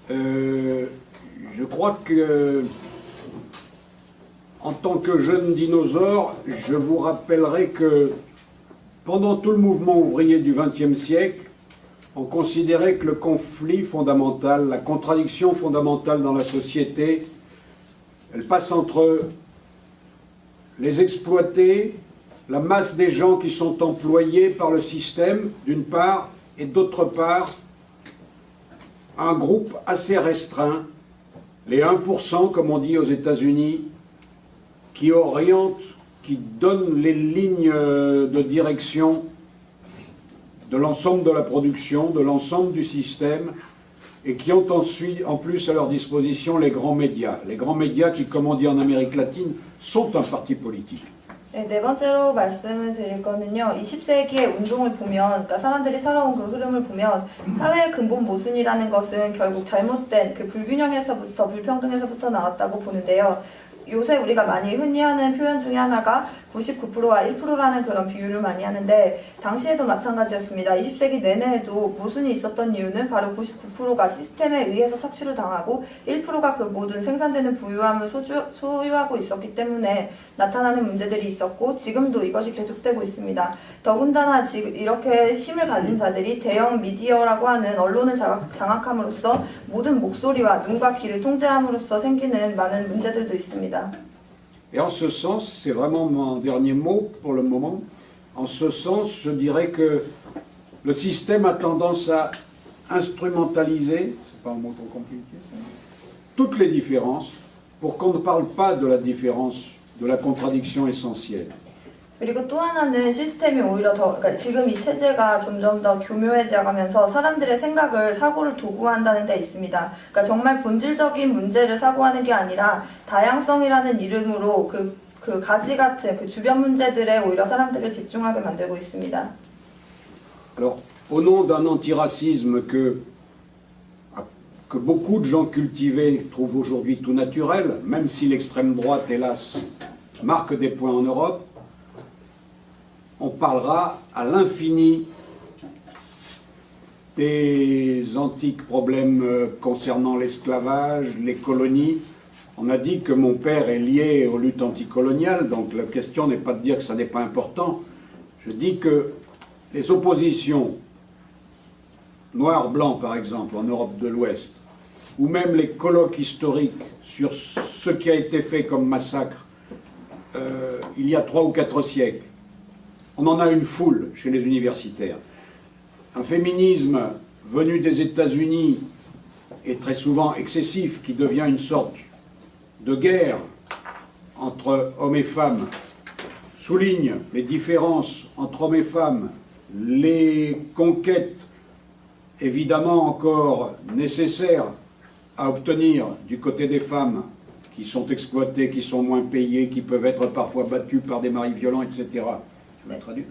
Je crois que, en tant que jeune dinosaure, je vous rappellerai que pendant tout le mouvement ouvrier du XXe siècle, on considérait que le conflit fondamental, la contradiction fondamentale dans la société, elle passe entre les exploités, la masse des gens qui sont employés par le système, d'une part, et d'autre part, un groupe assez restreint, les 1%, comme on dit aux États-Unis, qui orientent, qui donnent les lignes de direction de l'ensemble de la production, de l'ensemble du système, et qui ont ensuite, en plus à leur disposition les grands médias. Les grands médias qui, comme on dit en Amérique latine, sont un parti politique. 네 번째로 말씀을 드릴 거는요. 20세기의 운동을 보면, 그러니까 사람들이 살아온 그 흐름을 보면 사회의 근본 모순이라는 것은 결국 잘못된 그 불균형에서부터 불평등에서부터 나왔다고 보는데요. 요새 우리가 많이 흔히 하는 표현 중에 하나가 99%와 1%라는 그런 비유를 많이 하는데 당시에도 마찬가지였습니다. 20세기 내내에도 모순이 있었던 이유는 바로 99%가 시스템에 의해서 착취를 당하고 1%가 그 모든 생산되는 부유함을 소유하고 있었기 때문에 나타나는 문제들이 있었고 지금도 이것이 계속되고 있습니다. 더군다나 지금 이렇게 힘을 가진 자들이 대형 미디어라고 하는 언론을 장악함으로써 모든 목소리와 눈과 귀를 통제함으로써 생기는 많은 문제들도 있습니다. Et en ce sens, c'est vraiment mon dernier mot pour le moment, en ce sens, je dirais que le système a tendance à instrumentaliser, c'est pas un mot trop compliqué, toutes les différences pour qu'on ne parle pas de la différence, de la contradiction essentielle. 그리고 또 하나는 시스템이 오히려 더, 그러니까 지금 이 체제가 점점 더 교묘해져가면서 사람들의 생각을, 사고를 도구화한다는 데 있습니다. 그러니까 정말 본질적인 문제를 사고하는 게 아니라 다양성이라는 이름으로 그 가지 같은 그 주변 문제들에 오히려 사람들을 집중하게 만들고 있습니다. Alors, au nom d'un antiracisme que beaucoup de gens cultivés trouvent aujourd'hui tout naturel, même si l'extrême droite, hélas, marque des points en Europe, on parlera à l'infini des antiques problèmes concernant l'esclavage, les colonies. On a dit que mon père est lié aux luttes anticoloniales, donc la question n'est pas de dire que ça n'est pas important. Je dis que les oppositions, noir-blanc par exemple, en Europe de l'Ouest, ou même les colloques historiques sur ce qui a été fait comme massacre il y a 3 ou 4 siècles, on en a une foule chez les universitaires. Un féminisme venu des États-Unis et très souvent excessif, qui devient une sorte de guerre entre hommes et femmes, souligne les différences entre hommes et femmes, les conquêtes évidemment encore nécessaires à obtenir du côté des femmes qui sont exploitées, qui sont moins payées, qui peuvent être parfois battues par des maris violents, etc. Je vais traduire.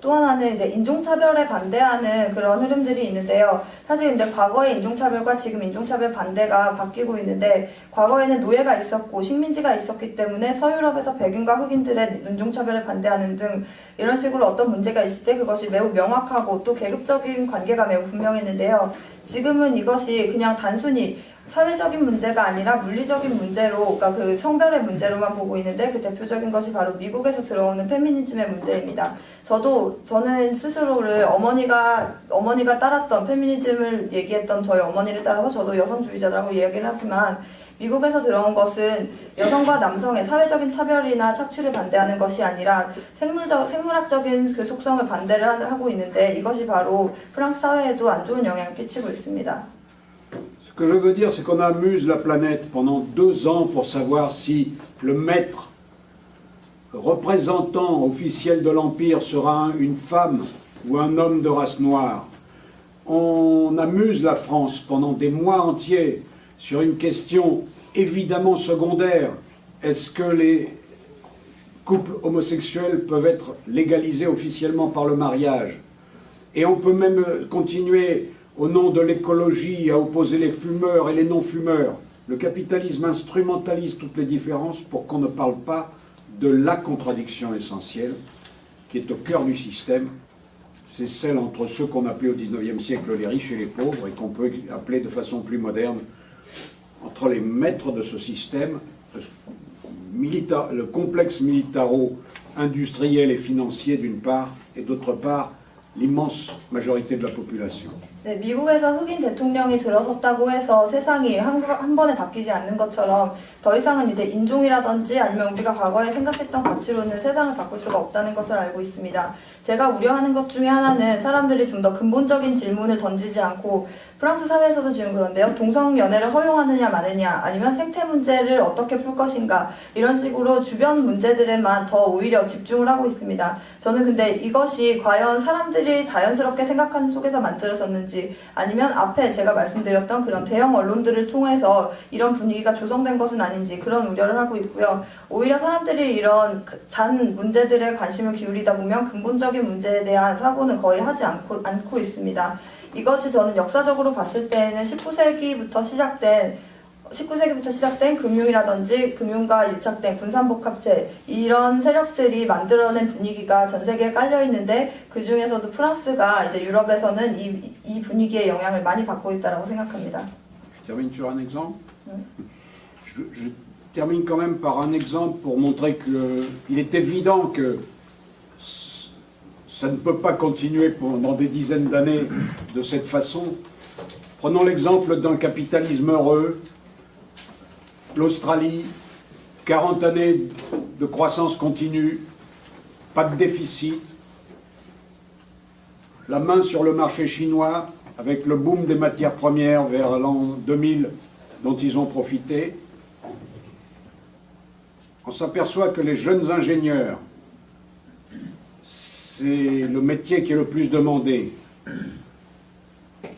또 하나는 이제 인종차별에 반대하는 그런 흐름들이 있는데요. 사실 근데 과거의 인종차별과 지금 인종차별 반대가 바뀌고 있는데, 과거에는 노예가 있었고 식민지가 있었기 때문에 서유럽에서 백인과 흑인들의 인종차별을 반대하는 등 이런 식으로 어떤 문제가 있을 때 그것이 매우 명확하고 또 계급적인 관계가 매우 분명했는데요. 지금은 이것이 그냥 단순히 사회적인 문제가 아니라 물리적인 문제로, 그러니까 그 성별의 문제로만 보고 있는데, 그 대표적인 것이 바로 미국에서 들어오는 페미니즘의 문제입니다. 저는 스스로를 어머니가 따랐던 페미니즘을 얘기했던 저희 어머니를 따라서 저도 여성주의자라고 이야기를 하지만, 미국에서 들어온 것은 여성과 남성의 사회적인 차별이나 착취를 반대하는 것이 아니라 생물학적인 그 속성을 반대를 하고 있는데, 이것이 바로 프랑스 사회에도 안 좋은 영향을 끼치고 있습니다. Ce que je veux dire, c'est qu'on amuse la planète pendant 2 ans pour savoir si le maître représentant officiel de l'Empire sera une femme ou un homme de race noire. On amuse la France pendant des mois entiers sur une question évidemment secondaire. Est-ce que les couples homosexuels peuvent être légalisés officiellement par le mariage? Et on peut même continuer au nom de l'écologie à opposer les fumeurs et les non-fumeurs. Le capitalisme instrumentalise toutes les différences pour qu'on ne parle pas de la contradiction essentielle qui est au cœur du système. C'est celle entre ceux qu'on appelait au XIXe siècle les riches et les pauvres, et qu'on peut appeler de façon plus moderne entre les maîtres de ce système, le complexe militaro-industriel et financier d'une part, et d'autre part l'immense majorité de la population. 네, 미국에서 흑인 대통령이 들어섰다고 해서 세상이 한 번에 바뀌지 않는 것처럼 더 이상은 이제 인종이라든지 아니면 우리가 과거에 생각했던 가치로는 세상을 바꿀 수가 없다는 것을 알고 있습니다. 제가 우려하는 것 중에 하나는 사람들이 좀 더 근본적인 질문을 던지지 않고, 프랑스 사회에서도 지금 그런데요, 동성연애를 허용하느냐 마느냐, 아니면 생태 문제를 어떻게 풀 것인가, 이런 식으로 주변 문제들에만 더 오히려 집중을 하고 있습니다. 저는 근데 이것이 과연 사람들이 자연스럽게 생각하는 속에서 만들어졌는지, 아니면 앞에 제가 말씀드렸던 그런 대형 언론들을 통해서 이런 분위기가 조성된 것은 아닌지 그런 우려를 하고 있고요. 오히려 사람들이 이런 잔 문제들에 관심을 기울이다 보면 근본적인 문제에 대한 사고는 거의 하지 않고 있습니다. 이것이 저는 역사적으로 봤을 때는 19세기부터 시작된 금융이라든지 금융과 유착된 군산복합체, 이런 세력들이 만들어낸 분위기가 전 세계에 깔려 있는데, 그 중에서도 프랑스가 이제 유럽에서는 이 분위기의 영향을 많이 받고 있다고 생각합니다. Je termine sur un exemple. Je termine quand même par un exemple pour montrer qu'il est évident que ça ne peut pas continuer pendant des dizaines d'années de cette façon. Prenons l'exemple d'un capitalisme heureux. L'Australie, 40 années de croissance continue, pas de déficit. La main sur le marché chinois, avec le boom des matières premières vers l'an 2000 dont ils ont profité. on s'aperçoit que les jeunes ingénieurs, c'est le métier qui est le plus demandé.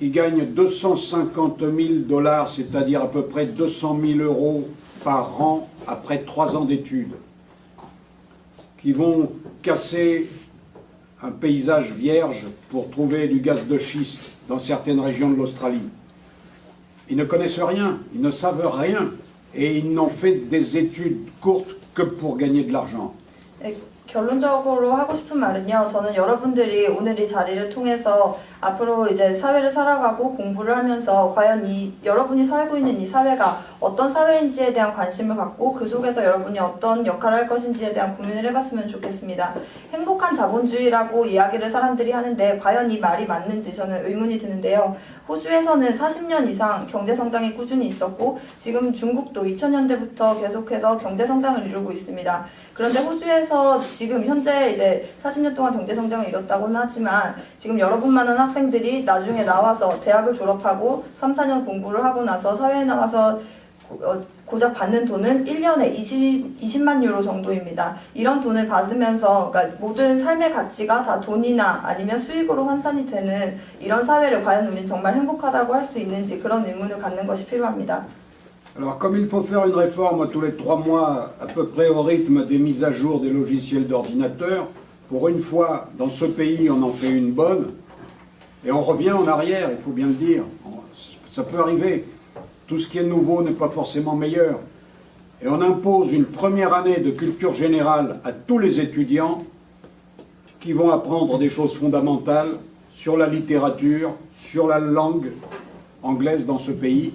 Ils gagnent 250 000 $, c'est-à-dire à peu près 200 000 € par an après 3 ans d'études, qui vont casser un paysage vierge pour trouver du gaz de schiste dans certaines régions de l'Australie. Ils ne connaissent rien, ils ne savent rien, et ils n'ont fait des études courtes que pour gagner de l'argent. 결론적으로 하고 싶은 말은요. 저는 여러분들이 오늘 이 자리를 통해서 앞으로 이제 사회를 살아가고 공부를 하면서 과연 여러분이 살고 있는 이 사회가 어떤 사회인지에 대한 관심을 갖고 그 속에서 여러분이 어떤 역할을 할 것인지에 대한 고민을 해봤으면 좋겠습니다. 행복한 자본주의라고 이야기를 사람들이 하는데 과연 이 말이 맞는지 저는 의문이 드는데요. 호주에서는 40년 이상 경제성장이 꾸준히 있었고 지금 중국도 2000년대부터 계속해서 경제성장을 이루고 있습니다. 그런데 호주에서 지금 현재 이제 40년 동안 경제성장을 이뤘다고는 하지만 지금 여러분만한 학생들이 나중에 나와서 대학을 졸업하고 3, 4년 공부를 하고 나서 사회에 나와서 고작 받는 돈은 1년에 20만 유로 정도입니다. 이런 돈을 받으면서 그러니까 모든 삶의 가치가 다 돈이나 아니면 수익으로 환산이 되는 이런 사회를 과연 우리는 정말 행복하다고 할 수 있는지 그런 의문을 갖는 것이 필요합니다. Alors, comme il faut faire une réforme tous les 3 mois, à peu près au rythme des mises à jour des logiciels d'ordinateur, pour une fois, dans ce pays, on en fait une bonne, et on revient en arrière, il faut bien le dire. Ça peut arriver. Tout ce qui est nouveau n'est pas forcément meilleur. Et on impose une première année de culture générale à tous les étudiants qui vont apprendre des choses fondamentales sur la littérature, sur la langue anglaise dans ce pays,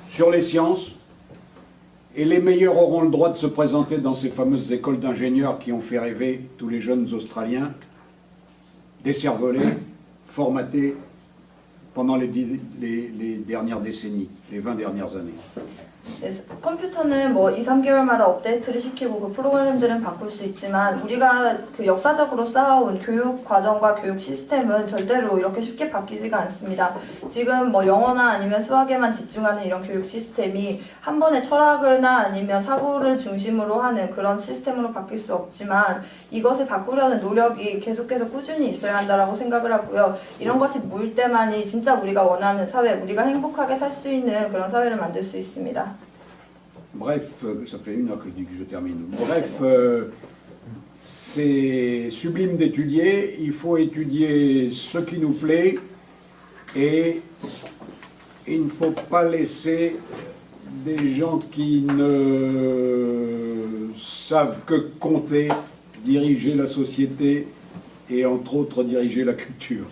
sur les sciences, et les meilleurs auront le droit de se présenter dans ces fameuses écoles d'ingénieurs qui ont fait rêver tous les jeunes Australiens, décervelés, formatés pendant les dernières décennies, les 20 dernières années. 컴퓨터는 뭐 2, 3개월마다 업데이트를 시키고 그 프로그램들은 바꿀 수 있지만 우리가 그 역사적으로 쌓아온 교육 과정과 교육 시스템은 절대로 이렇게 쉽게 바뀌지가 않습니다. 지금 뭐 영어나 아니면 수학에만 집중하는 이런 교육 시스템이 한 번에 철학이나 아니면 사고를 중심으로 하는 그런 시스템으로 바뀔 수 없지만 이것을 바꾸려는 노력이 계속해서 꾸준히 있어야 한다라고 생각을 하고요. 이런 것이 모일 때만이 진짜 우리가 원하는 사회, 우리가 행복하게 살 수 있는 그런 사회를 만들 수 있습니다. Bref, ça fait 1 heure que je dis que je termine. Bref, c'est sublime d'étudier, il faut étudier ce qui nous plaît et il ne faut pas laisser des gens qui ne savent que compter diriger la société et entre autres diriger la culture.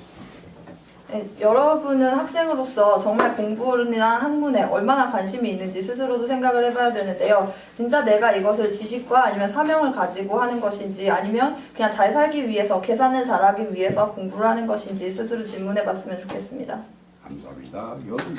여러분은 학생으로서 정말 공부나 학문에 얼마나 관심이 있는지 스스로도 생각을 해봐야 되는데요. 진짜 내가 이것을 지식과 아니면 사명을 가지고 하는 것인지 아니면 그냥 잘 살기 위해서 계산을 잘하기 위해서 공부를 하는 것인지 스스로 질문해봤으면 좋겠습니다. 감사합니다. 여러분.